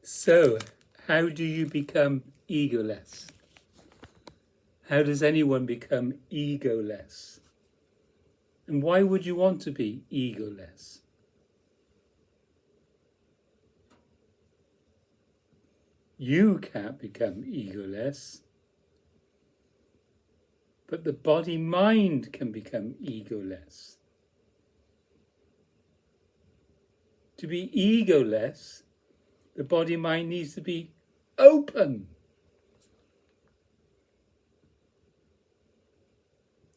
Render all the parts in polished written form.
So, how do you become egoless? How does anyone become egoless? And why would you want to be egoless? You can't become egoless, but the body-mind can become egoless. To be egoless, the body-mind needs to be open,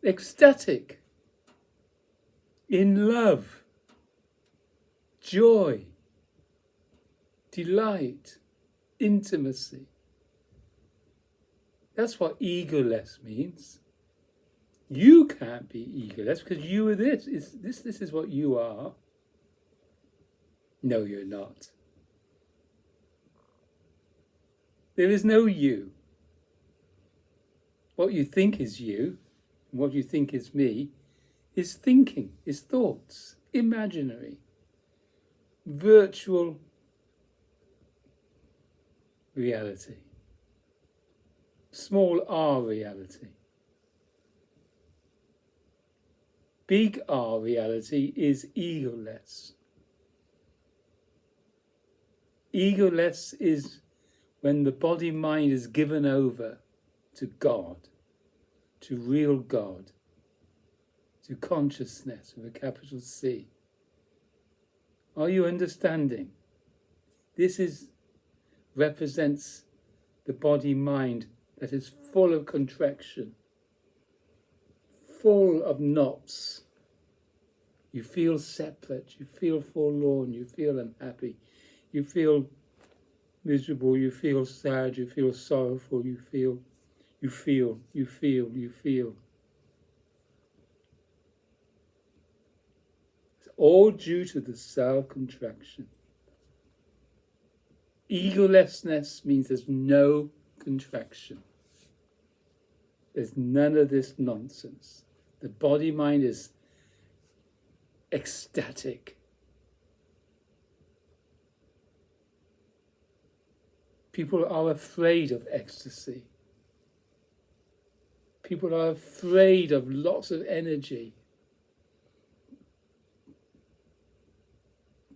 ecstatic, in love, joy, delight, intimacy. That's what egoless means. You can't be egoless because you are this. This is what you are. No, you're not. There is no you. What you think is you, and what you think is me, is thinking, is thoughts, imaginary, virtual reality, small r reality. Big R reality is egoless. Egoless is when the body-mind is given over to God, to real God, to consciousness with a capital C. Are you understanding? This represents the body-mind that is full of contraction, full of knots. You feel separate, you feel forlorn, you feel unhappy, you feel miserable, you feel sad, you feel sorrowful, you feel. It's all due to the self-contraction. Egolessness means there's no contraction. There's none of this nonsense. The body-mind is ecstatic. People are afraid of ecstasy. People are afraid of lots of energy.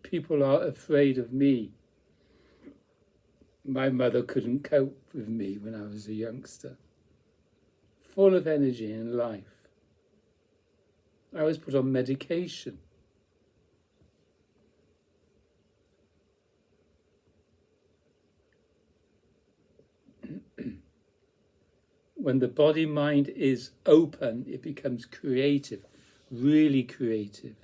People are afraid of me. My mother couldn't cope with me when I was a youngster. Full of energy and life. I was put on medication. When the body-mind is open, it becomes creative, really creative.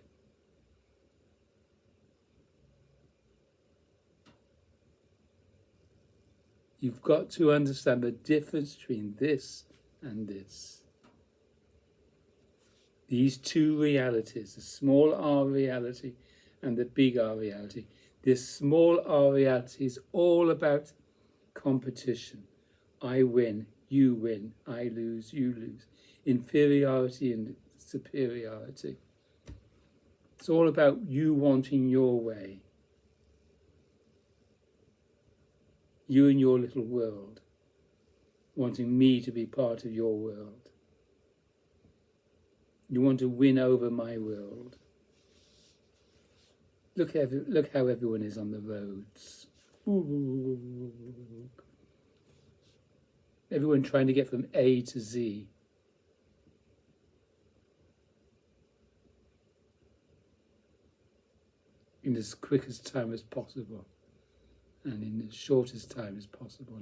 You've got to understand the difference between this and this. These two realities, the small r reality and the big R reality. This small r reality is all about competition. I win, you win, I lose, you lose. Inferiority and superiority. It's all about you wanting your way. You and your little world, wanting me to be part of your world. You want to win over my world. Look how everyone is on the roads. Everyone trying to get from A to Z. In as quick as time as possible. And in the shortest time as possible.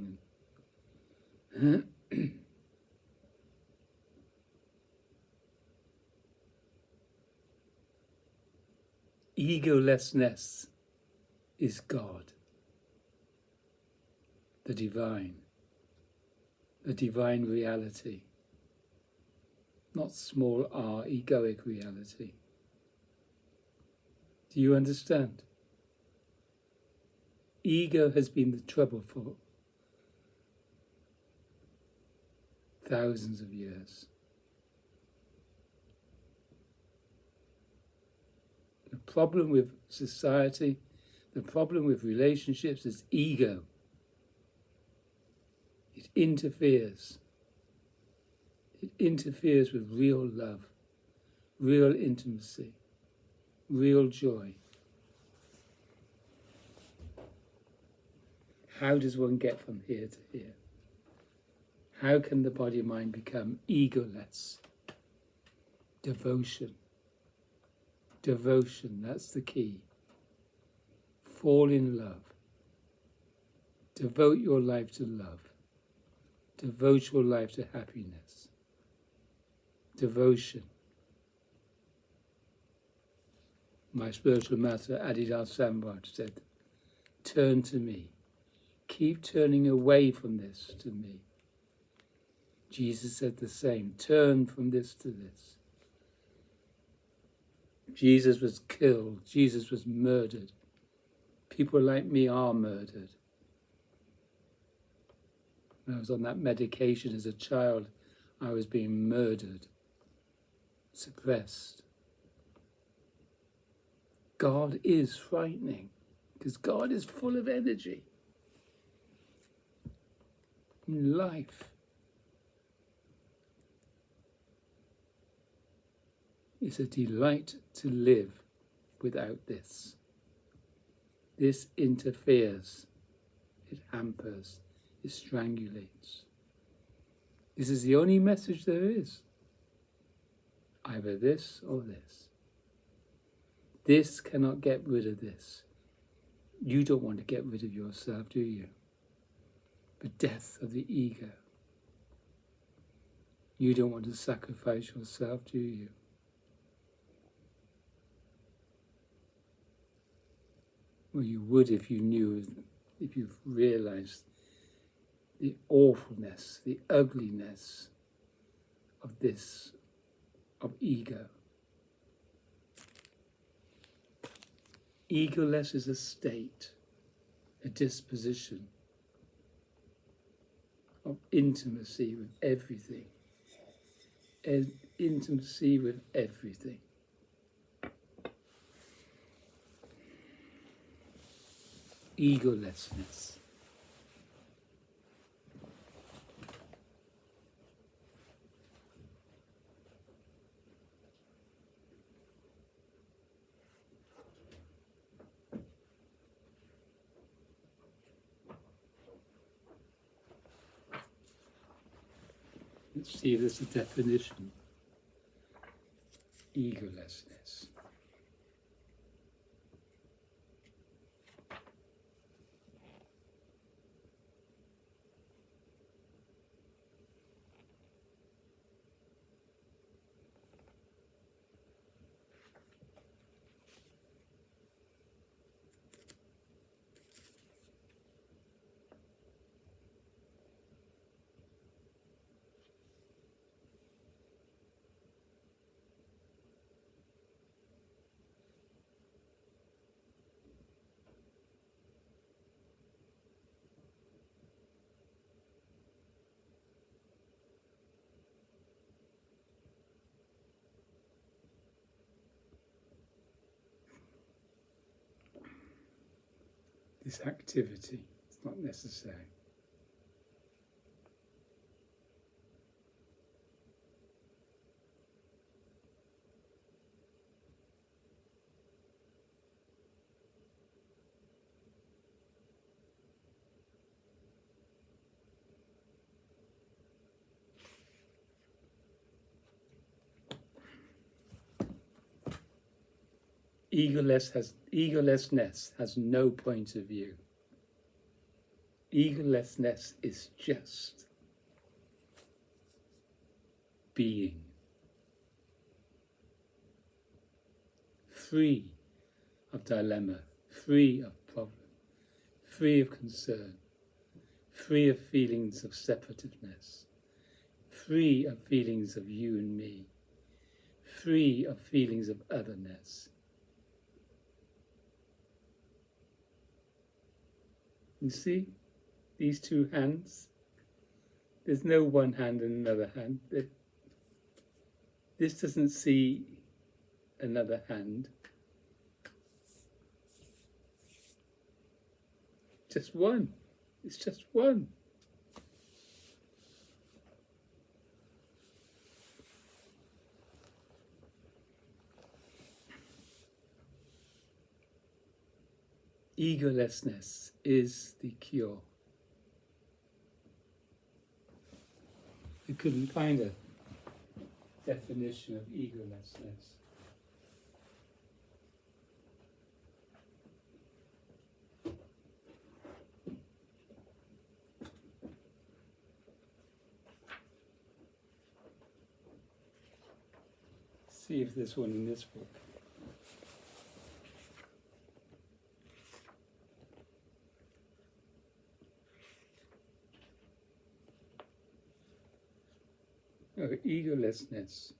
Egolessness is God, the divine reality, not small r egoic reality. Do you understand? Ego has been the trouble for thousands of years. The problem with society, The problem with relationships is ego. It interferes. It interferes with real love, real intimacy, real joy. How does one get from here to here? How can the body-mind become egoless? Devotion. Devotion, that's the key. Fall in love. Devote your life to love. Devote your life to happiness. Devotion. My spiritual master, Adidal Samrat, said, turn to me. Keep turning away from this to me. Jesus said the same. Turn from this to this. Jesus was killed. Jesus was murdered. People like me are murdered. When I was on that medication as a child, I was being murdered, suppressed. God is frightening because God is full of energy. In life, it's a delight to live without this. This interferes, it hampers, it strangulates. This is the only message there is. Either this or this. This cannot get rid of this. You don't want to get rid of yourself, do you? The death of the ego. You don't want to sacrifice yourself, do you? Well, you would if you knew, if you realized the awfulness, the ugliness of this, of ego. Egoless is a state, a disposition of intimacy with everything. Intimacy with everything. Egolessness. Let's see if there's a definition. Egolessness. This activity is not necessary. Egolessness has no point of view. Egolessness is just being. Free of dilemma, free of problem, free of concern, free of feelings of separativeness, free of feelings of you and me, free of feelings of otherness. You see these two hands? There's no one hand and another hand. This doesn't see another hand. Just one. It's just one. Egolessness is the cure. I couldn't find a definition of egolessness. See if there's one in this book. Oh, egolessness.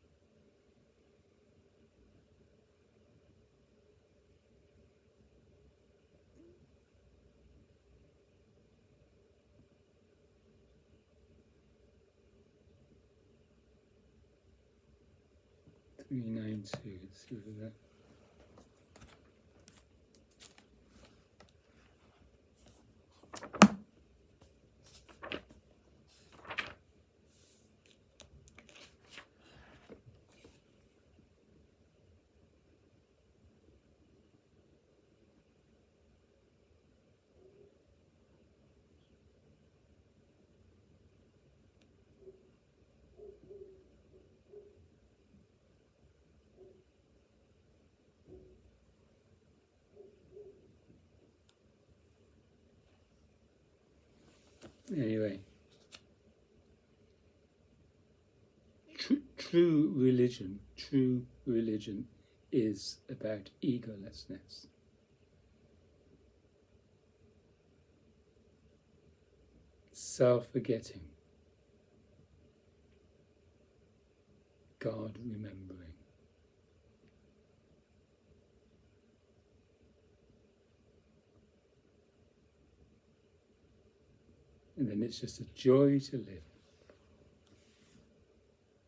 $392. Let's see what that. Anyway, true religion is about egolessness. Self-forgetting, God remembering. And then it's just a joy to live.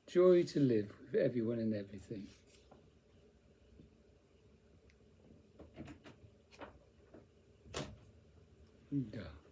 Joy to live with everyone and everything. Buddha.